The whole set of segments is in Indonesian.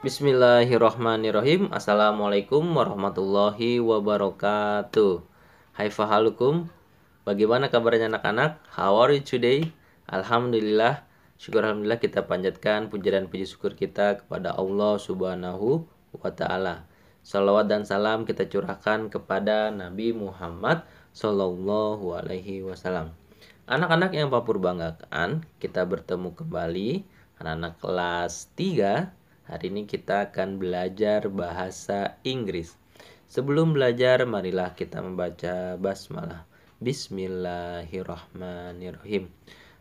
Bismillahirrahmanirrahim. Assalamualaikum warahmatullahi wabarakatuh. Hai fahalukum. Bagaimana kabarnya anak-anak? How are you today? Alhamdulillah. Syukur alhamdulillah, kita panjatkan puja dan puji syukur kita kepada Allah Subhanahu wa taala. Salawat dan salam kita curahkan kepada Nabi Muhammad sallallahu alaihi wasallam. Anak-anak yang Papur banggakan, kita bertemu kembali anak-anak kelas 3. Hari ini kita akan belajar bahasa Inggris. Sebelum belajar, marilah kita membaca basmalah. Bismillahirrahmanirrahim.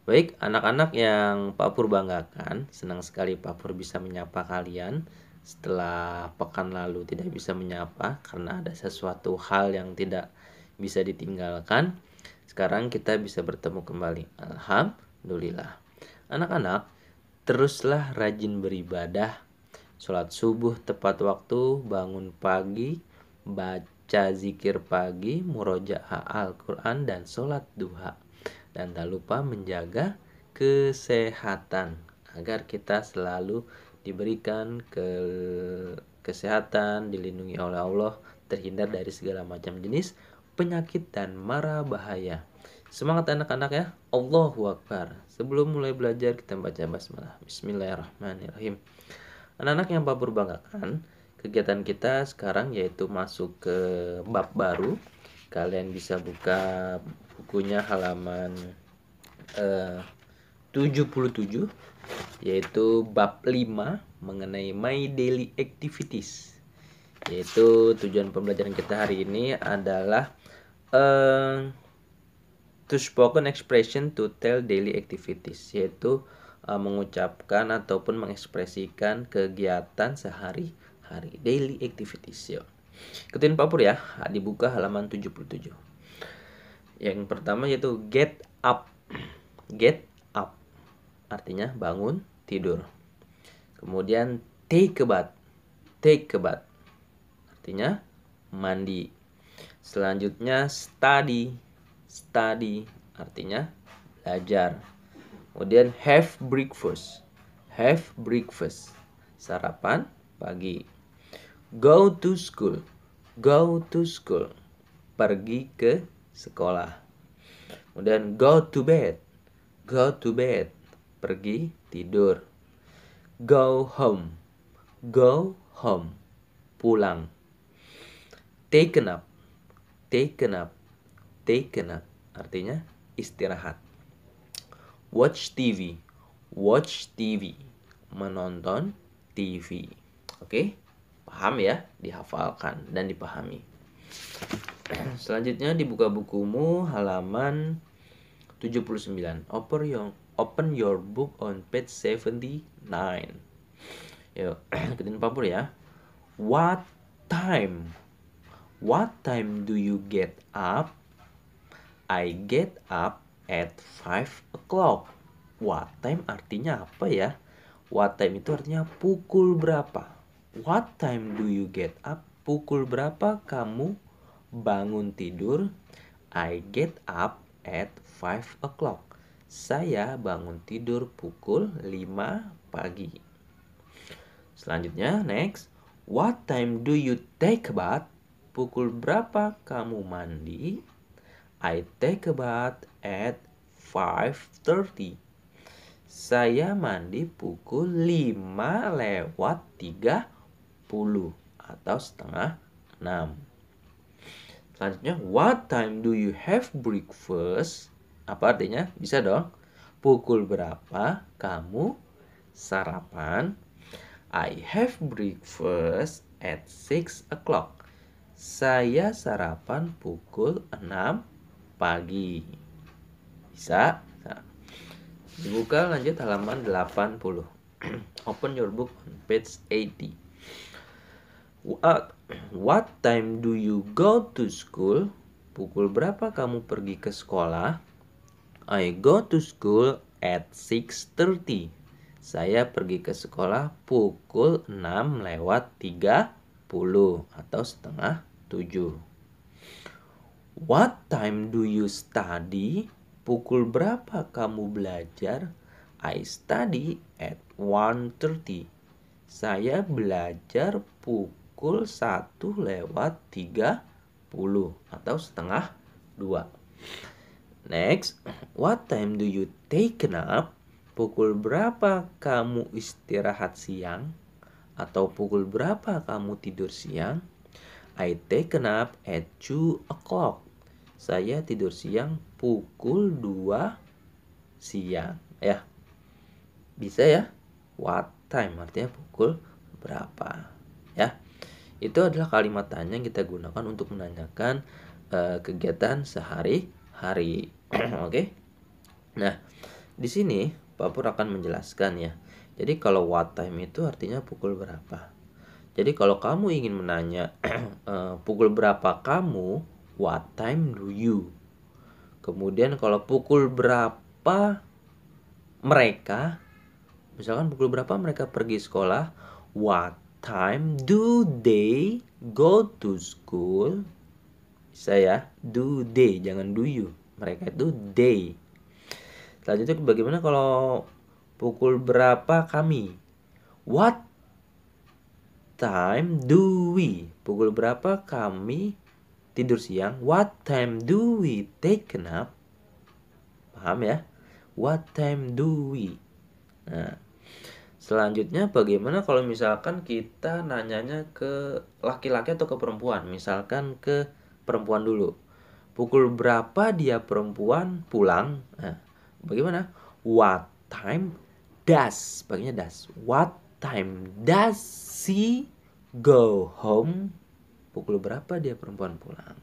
Baik, anak-anak yang Papur banggakan, senang sekali Papur bisa menyapa kalian. Setelah pekan lalu tidak bisa menyapa karena ada sesuatu hal yang tidak bisa ditinggalkan. Sekarang kita bisa bertemu kembali. Alhamdulillah. Anak-anak, teruslah rajin beribadah. Sholat subuh tepat waktu, bangun pagi, baca zikir pagi, murojaah Al-Quran, dan sholat duha. Dan tak lupa menjaga kesehatan agar kita selalu diberikan kesehatan, dilindungi oleh Allah, terhindar dari segala macam jenis penyakit dan mara bahaya. Semangat anak-anak ya. Allahu Akbar. Sebelum mulai belajar kita baca basmalah. Bismillahirrahmanirrahim. Anak-anak yang Papur banggakan, kegiatan kita sekarang yaitu masuk ke bab baru. Kalian bisa buka bukunya halaman 77, yaitu bab 5 mengenai My Daily Activities. Yaitu tujuan pembelajaran kita hari ini adalah to spoken expression to tell daily activities, yaitu mengucapkan ataupun mengekspresikan kegiatan sehari-hari, daily activities. Yuk, ikutin Papur ya. Dibuka halaman 77. Yang pertama yaitu get up. Get up artinya bangun tidur. Kemudian take a bath. Take a bath artinya mandi. Selanjutnya study. Study artinya belajar. Kemudian have breakfast. Have breakfast, sarapan pagi. Go to school. Go to school, pergi ke sekolah. Kemudian go to bed. Go to bed, pergi tidur. Go home. Go home, pulang. Take a nap. Take a nap. Take a nap artinya istirahat. Watch TV. Watch TV, menonton TV. Oke, paham ya? Dihafalkan dan dipahami. Selanjutnya dibuka bukumu halaman 79. Open your book on page 79. Yuk, ikutin Papur ya. What time? What time do you get up? I get up at 5 o'clock. What time artinya apa ya? What time itu artinya pukul berapa. What time do you get up? Pukul berapa kamu bangun tidur? I get up at 5 o'clock. Saya bangun tidur pukul 5 pagi. Selanjutnya, next. What time do you take a bath? Pukul berapa kamu mandi? I take a bath at 5:30. Saya mandi pukul 5:30 atau setengah 6. Selanjutnya, what time do you have breakfast? Apa artinya? Bisa dong. Pukul berapa kamu sarapan? I have breakfast at 6 o'clock. Saya sarapan pukul 6 pagi. Bisa? Nah, dibuka lanjut halaman 80. Open your book on page 80. What time do you go to school? Pukul berapa kamu pergi ke sekolah? I go to school at 6:30. Saya pergi ke sekolah pukul 6:30 atau setengah 7. What time do you study? Pukul berapa kamu belajar? I study at 1:30. saya belajar pukul 1:30 atau setengah 2. Next, what time do you take a nap? Pukul berapa kamu istirahat siang? Atau pukul berapa kamu tidur siang? I take a nap at 2 o'clock. Saya tidur siang pukul 2 siang. Ya, bisa ya. What time artinya pukul berapa. Ya, itu adalah kalimat tanya yang kita gunakan untuk menanyakan kegiatan sehari-hari. Oke. Nah, di sini Pak Pur akan menjelaskan ya. Jadi kalau what time itu artinya pukul berapa. Jadi kalau kamu ingin menanya pukul berapa kamu, what time do you? Kemudian kalau pukul berapa mereka, misalkan pukul berapa mereka pergi sekolah, what time do they go to school? Bisa ya, do they, jangan do you. Mereka itu they. Selanjutnya bagaimana kalau pukul berapa kami? What time do we? Pukul berapa kami tidur siang? What time do we take a nap? Paham ya? What time do we? Nah, selanjutnya bagaimana kalau misalkan kita nanyanya ke laki-laki atau ke perempuan? Misalkan ke perempuan dulu. Pukul berapa dia perempuan pulang? Nah, bagaimana? What time does? Pakainya does. What time does she go home? Pukul berapa dia perempuan pulang?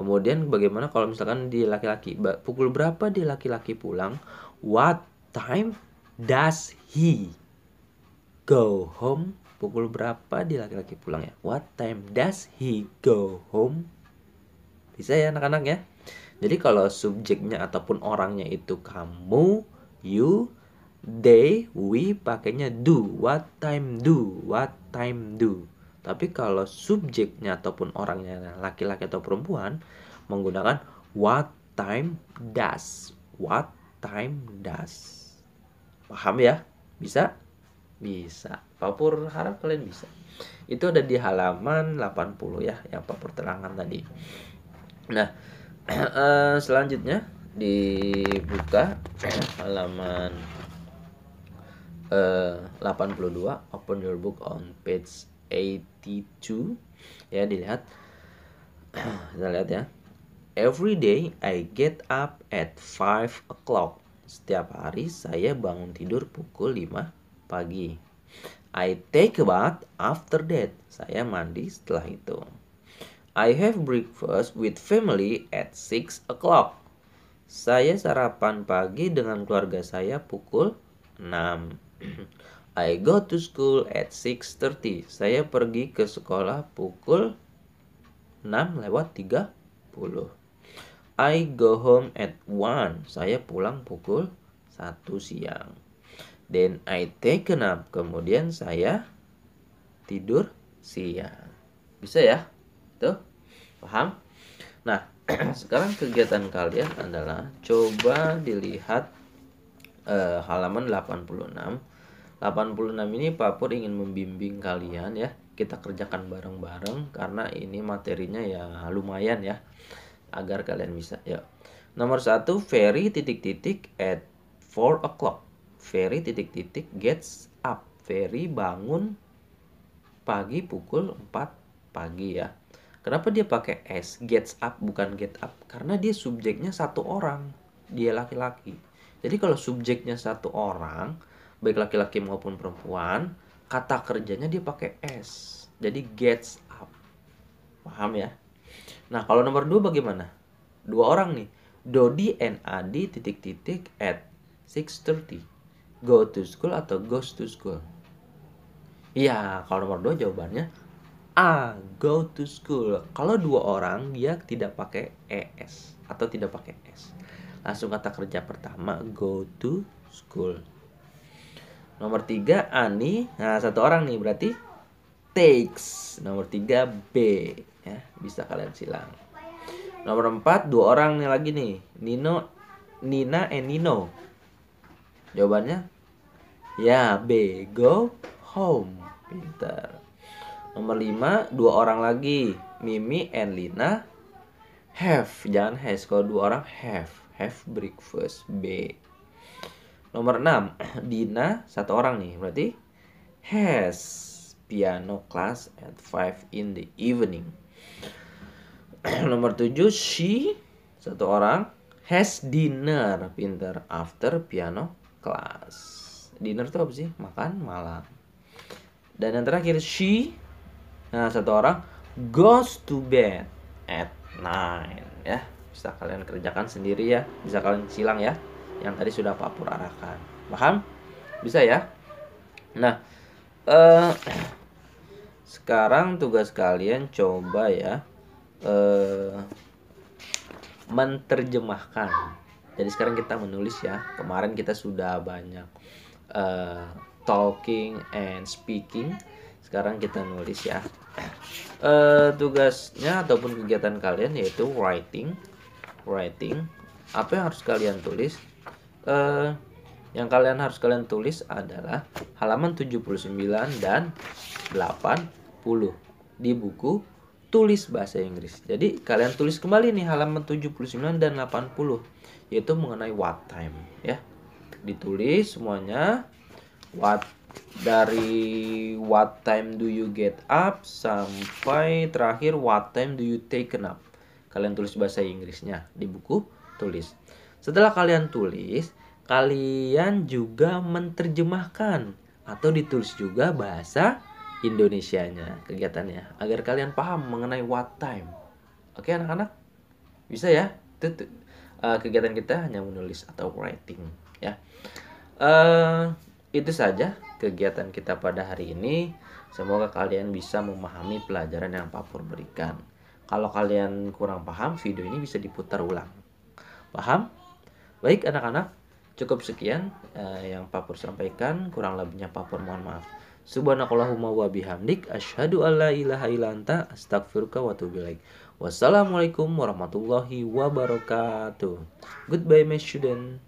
Kemudian bagaimana kalau misalkan dia laki-laki? Pukul berapa dia laki-laki pulang? What time does he go home? Pukul berapa dia laki-laki pulang ya? What time does he go home? Bisa ya anak-anak ya. Jadi kalau subjeknya ataupun orangnya itu kamu, you, they, we, pakainya do. What time do? What time do? Tapi kalau subjeknya ataupun orangnya laki-laki atau perempuan, menggunakan what time does. What time does. Paham ya? Bisa? Bisa. Pak Pur harap kalian bisa. Itu ada di halaman 80 ya, yang Pak Pur terangkan tadi. Nah, selanjutnya dibuka halaman 82, open your book on page 82. Ya, dilihat. Kita lihat ya. Every day I get up at 5 o'clock. Setiap hari saya bangun tidur pukul 5 pagi. I take a bath after that. Saya mandi setelah itu. I have breakfast with family at 6 o'clock. Saya sarapan pagi dengan keluarga saya pukul 6. I go to school at 6:30. Saya pergi ke sekolah pukul 6:30. I go home at 1. Saya pulang pukul 1 siang. Then I take a nap. Kemudian saya tidur siang. Bisa ya? Tuh. Paham? Nah, sekarang kegiatan kalian adalah coba dilihat halaman 86. 86 ini Pak Pur ingin membimbing kalian ya. Kita kerjakan bareng-bareng karena ini materinya ya lumayan ya. Agar kalian bisa. Yuk. Nomor 1, Ferry ... at 4 o'clock. Ferry ... gets up. Ferry bangun pagi pukul 4 pagi ya. Kenapa dia pakai S, gets up bukan get up? Karena dia subjeknya satu orang, dia laki-laki. Jadi kalau subjeknya satu orang, baik laki-laki maupun perempuan, kata kerjanya dia pakai S. Jadi gets up. Paham ya? Nah, kalau nomor 2 bagaimana? Dua orang nih. Dodi and Adi ... at 6:30. Go to school atau goes to school? Iya, kalau nomor 2 jawabannya A, go to school. Kalau dua orang dia tidak pakai ES atau tidak pakai S. Langsung kata kerja pertama, go to school. Nomor 3, Ani. Nah, satu orang nih berarti takes. Nomor 3, B. Ya, bisa kalian silang. Nomor 4, dua orang nih lagi nih. Nina and Nino. Jawabannya ya B, go home. Pintar. Nomor 5, 2 orang lagi. Mimi and Lina have. Jangan has. Kalau 2 orang have. Have breakfast. B. Nomor 6, Dina 1 orang nih. Berarti has piano class at 5 in the evening. Nomor 7, she 1 orang has dinner. Pintar. After piano class. Dinner itu apa sih? Makan malam. Dan yang terakhir she, nah 1 orang goes to bed at 9 ya. Bisa kalian kerjakan sendiri ya. Bisa kalian silang ya. Yang tadi sudah Pak Pur arahkan. Paham? Bisa ya? Nah, sekarang tugas kalian coba ya menerjemahkan. Jadi sekarang kita menulis ya. Kemarin kita sudah banyak talking and speaking. Sekarang kita nulis ya. Tugasnya ataupun kegiatan kalian yaitu writing. Apa yang harus kalian tulis? Yang harus kalian tulis adalah halaman 79 dan 80 di buku tulis bahasa Inggris. Jadi kalian tulis kembali nih halaman 79 dan 80 yaitu mengenai what time ya. Ditulis semuanya dari what time do you get up sampai terakhir what time do you take a nap. Kalian tulis bahasa Inggrisnya di buku tulis. Setelah kalian tulis, kalian juga menerjemahkan atau ditulis juga bahasa Indonesianya kegiatannya agar kalian paham mengenai what time. Oke anak-anak? Bisa ya? Kegiatan kita hanya menulis atau writing ya. Itu saja kegiatan kita pada hari ini. Semoga kalian bisa memahami pelajaran yang Pak Pur berikan. Kalau kalian kurang paham, video ini bisa diputar ulang. Paham? Baik anak-anak, cukup sekian yang Pak Pur sampaikan. Kurang lebihnya Pak Pur mohon maaf. Subhanakallahumma wa bihamdik asyhadu alla ilaha illa anta astaghfiruka wa atubu ilaik. Wassalamualaikum warahmatullahi wabarakatuh. Goodbye my student.